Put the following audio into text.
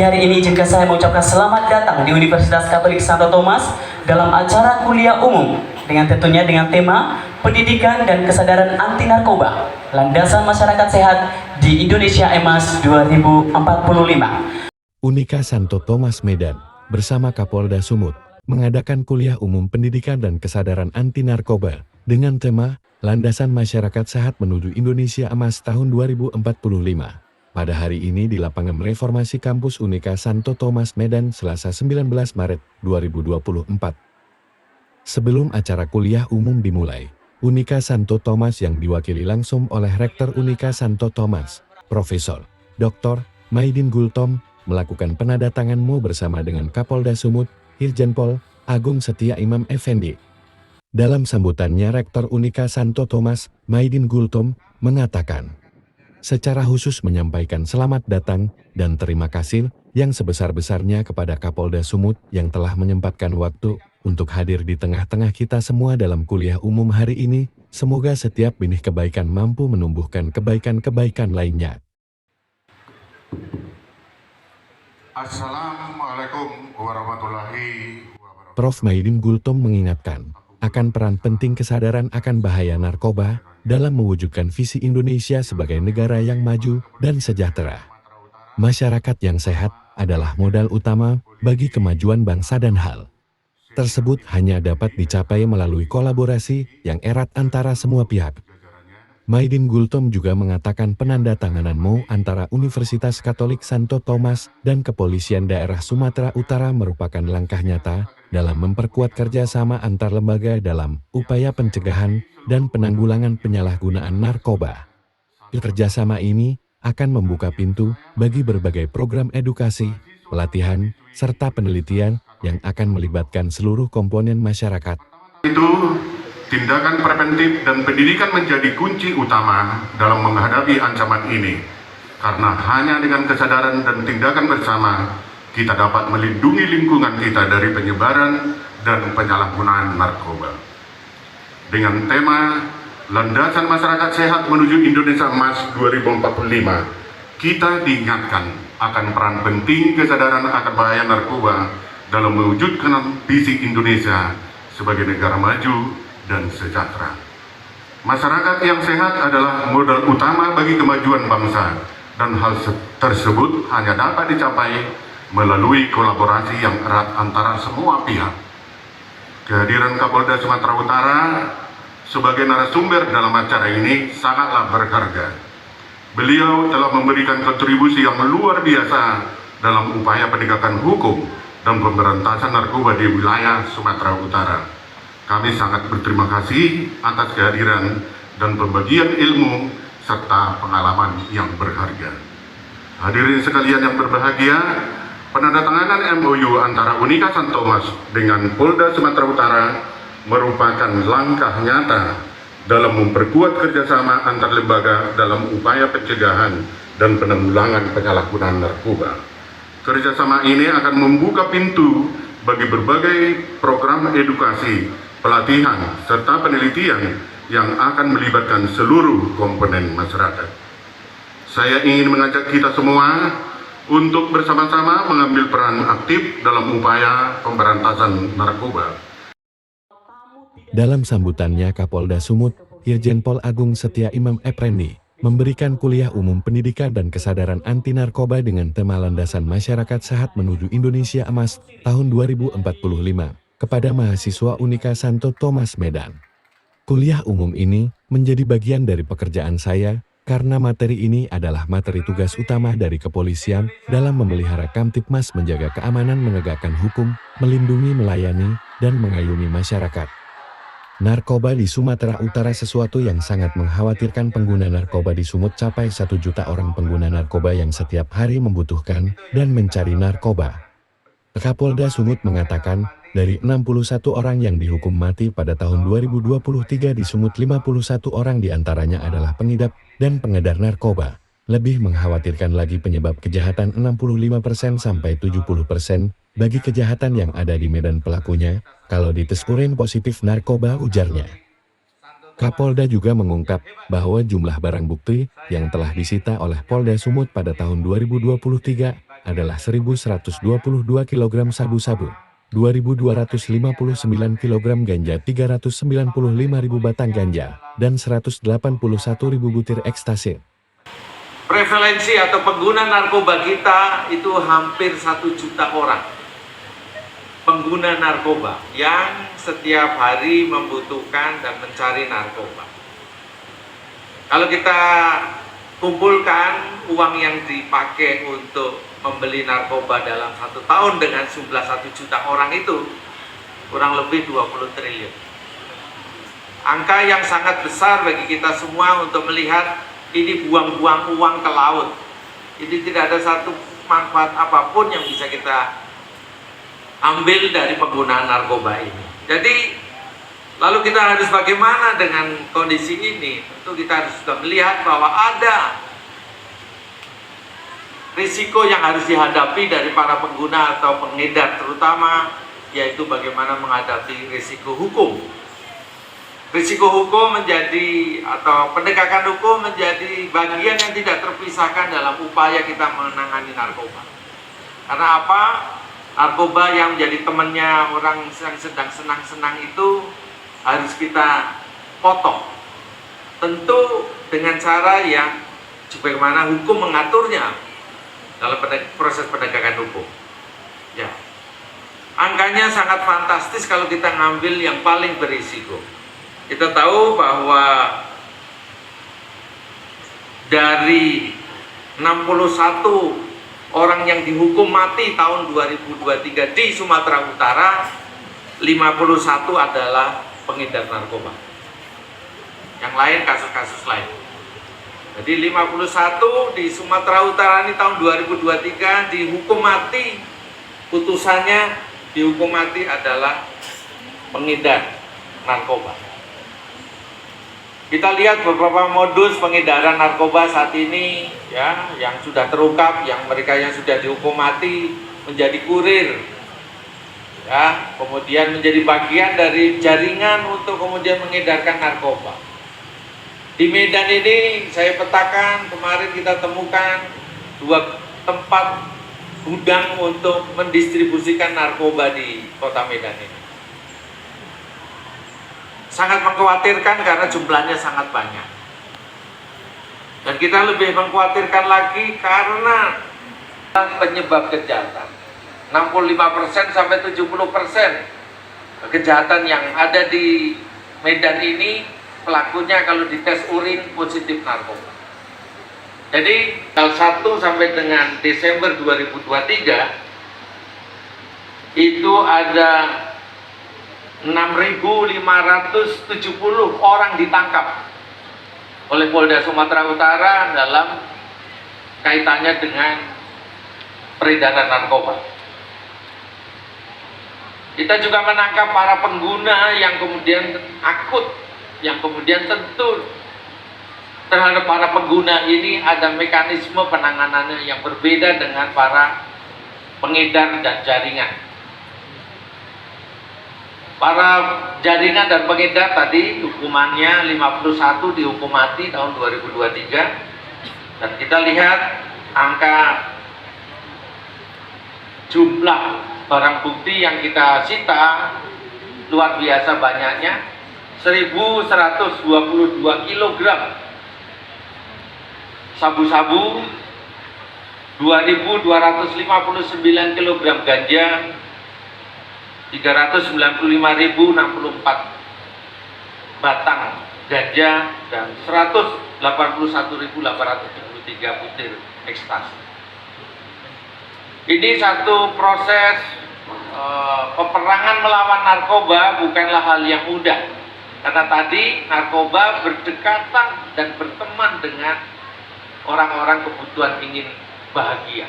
pagi hari ini juga saya mengucapkan selamat datang di Universitas Katolik Santo Thomas dalam acara kuliah umum tentunya dengan tema Pendidikan dan Kesadaran Anti Narkoba, Landasan Masyarakat Sehat di Indonesia EMAS 2045. Unika Santo Thomas Medan bersama Kapolda Sumut mengadakan kuliah umum pendidikan dan kesadaran anti narkoba dengan tema Landasan Masyarakat Sehat menuju Indonesia EMAS tahun 2045. Pada hari ini di lapangan reformasi kampus Unika Santo Thomas Medan Selasa 19 Maret 2024. Sebelum acara kuliah umum dimulai, Unika Santo Thomas yang diwakili langsung oleh Rektor Unika Santo Thomas, Profesor Dr. Maidin Gultom, melakukan penandatanganmu bersama dengan Kapolda Sumut, Irjen Pol Agung Setia Imam Effendi. Dalam sambutannya Rektor Unika Santo Thomas, Maidin Gultom, mengatakan, secara khusus menyampaikan selamat datang dan terima kasih yang sebesar-besarnya kepada Kapolda Sumut yang telah menyempatkan waktu untuk hadir di tengah-tengah kita semua dalam kuliah umum hari ini. Semoga setiap benih kebaikan mampu menumbuhkan kebaikan-kebaikan lainnya. Assalamualaikum warahmatullahi wabarakatuh. Prof. Maidin Gultom mengingatkan akan peran penting kesadaran akan bahaya narkoba dalam mewujudkan visi Indonesia sebagai negara yang maju dan sejahtera. Masyarakat yang sehat adalah modal utama bagi kemajuan bangsa dan hal tersebut hanya dapat dicapai melalui kolaborasi yang erat antara semua pihak. Maidin Gultom juga mengatakan penandatangananmu antara Universitas Katolik Santo Thomas dan Kepolisian Daerah Sumatera Utara merupakan langkah nyata dalam memperkuat kerjasama antar lembaga dalam upaya pencegahan dan penanggulangan penyalahgunaan narkoba. Kerjasama ini akan membuka pintu bagi berbagai program edukasi, pelatihan, serta penelitian yang akan melibatkan seluruh komponen masyarakat. Itu tindakan preventif dan pendidikan menjadi kunci utama dalam menghadapi ancaman ini. Karena hanya dengan kesadaran dan tindakan bersama, kita dapat melindungi lingkungan kita dari penyebaran dan penyalahgunaan narkoba. Dengan tema Landasan Masyarakat Sehat menuju Indonesia EMAS 2045, kita diingatkan akan peran penting kesadaran akan bahaya narkoba dalam mewujudkan visi Indonesia sebagai negara maju dan sejahtera. Masyarakat yang sehat adalah modal utama bagi kemajuan bangsa, dan hal tersebut hanya dapat dicapai melalui kolaborasi yang erat antara semua pihak. Kehadiran Kapolda Sumatera Utara sebagai narasumber dalam acara ini sangatlah berharga. Beliau telah memberikan kontribusi yang luar biasa dalam upaya penegakan hukum dan pemberantasan narkoba di wilayah Sumatera Utara. Kami sangat berterima kasih atas kehadiran dan pembagian ilmu serta pengalaman yang berharga. Hadirin sekalian yang berbahagia, penandatanganan MOU antara Unika Santo Thomas dengan Polda Sumatera Utara merupakan langkah nyata dalam memperkuat kerjasama antar lembaga dalam upaya pencegahan dan penanggulangan penyalahgunaan narkoba. Kerjasama ini akan membuka pintu bagi berbagai program edukasi, pelatihan, serta penelitian yang akan melibatkan seluruh komponen masyarakat. Saya ingin mengajak kita semua untuk bersama-sama mengambil peran aktif dalam upaya pemberantasan narkoba. Dalam sambutannya Kapolda Sumut, Irjen Pol Agung Setia Imam Effendi memberikan kuliah umum pendidikan dan kesadaran anti narkoba dengan tema Landasan Masyarakat Sehat menuju Indonesia EMAS tahun 2045 kepada mahasiswa Unika Santo Thomas Medan. Kuliah umum ini menjadi bagian dari pekerjaan saya karena materi ini adalah materi tugas utama dari kepolisian dalam memelihara Kamtibmas, menjaga keamanan, menegakkan hukum, melindungi, melayani, dan mengayomi masyarakat. Narkoba di Sumatera Utara sesuatu yang sangat mengkhawatirkan. Pengguna narkoba di Sumut capai 1 juta orang pengguna narkoba yang setiap hari membutuhkan dan mencari narkoba. Kapolda Sumut mengatakan, dari 61 orang yang dihukum mati pada tahun 2023 di Sumut, 51 orang diantaranya adalah pengidap dan pengedar narkoba. Lebih mengkhawatirkan lagi penyebab kejahatan 65% sampai 70% bagi kejahatan yang ada di Medan pelakunya, kalau ditesurin positif narkoba, ujarnya. Kapolda juga mengungkap bahwa jumlah barang bukti yang telah disita oleh Polda Sumut pada tahun 2023 adalah 1.122 kg sabu-sabu, 2.259 kg ganja, 395.000 batang ganja, dan 181.000 butir ekstasi. Prevalensi atau pengguna narkoba kita itu hampir 1 juta orang. Pengguna narkoba yang setiap hari membutuhkan dan mencari narkoba. Kalau kita kumpulkan uang yang dipakai untuk membeli narkoba dalam 1 tahun dengan jumlah 1 juta orang itu kurang lebih 20 triliun. Angka yang sangat besar bagi kita semua untuk melihat ini buang-buang uang ke laut. Ini tidak ada satu manfaat apapun yang bisa kita ambil dari penggunaan narkoba ini. Jadi lalu kita harus bagaimana dengan kondisi ini? Tentu kita harus sudah melihat bahwa ada risiko yang harus dihadapi dari para pengguna atau pengedar terutama, yaitu bagaimana menghadapi risiko hukum. Risiko hukum menjadi atau penegakan hukum menjadi bagian yang tidak terpisahkan dalam upaya kita menangani narkoba. Karena apa? Narkoba yang menjadi temannya orang yang sedang senang-senang itu harus kita potong. Tentu dengan cara yang bagaimana hukum mengaturnya dalam proses penegakan hukum. Ya. Angkanya sangat fantastis kalau kita ngambil yang paling berisiko. Kita tahu bahwa dari 61 orang yang dihukum mati tahun 2023 di Sumatera Utara, 51 adalah pengedar narkoba. Yang lain kasus-kasus lain. Jadi 51 di Sumatera Utara ini tahun 2023 dihukum mati, putusannya dihukum mati adalah pengedar narkoba. Kita lihat beberapa modus pengedaran narkoba saat ini ya, yang sudah terungkap, yang mereka yang sudah dihukum mati menjadi kurir. Ya, kemudian menjadi bagian dari jaringan untuk kemudian mengedarkan narkoba. Di Medan ini saya petakan, kemarin kita temukan 2 tempat gudang untuk mendistribusikan narkoba di kota Medan ini. Sangat mengkhawatirkan karena jumlahnya sangat banyak. Dan kita lebih mengkhawatirkan lagi karena penyebab kejahatan. 65% sampai 70% kejahatan yang ada di Medan ini pelakunya kalau dites urin positif narkoba. Jadi tanggal 1 sampai dengan Desember 2023 itu ada 6.570 orang ditangkap oleh Polda Sumatera Utara dalam kaitannya dengan peredaran narkoba. Kita juga menangkap para pengguna yang kemudian akut, yang kemudian tentu terhadap para pengguna ini ada mekanisme penanganannya yang berbeda dengan para pengedar dan jaringan. Para jaringan dan pengedar tadi hukumannya 51 dihukum mati tahun 2023. Dan kita lihat angka jumlah barang bukti yang kita sita luar biasa banyaknya, 1.122 kg sabu-sabu, 2.259 kg ganja, 395.064 batang ganja, dan 181.873 butir ekstasi. Ini satu proses peperangan melawan narkoba bukanlah hal yang mudah. Karena tadi narkoba berdekatan dan berteman dengan orang-orang kebutuhan ingin bahagia.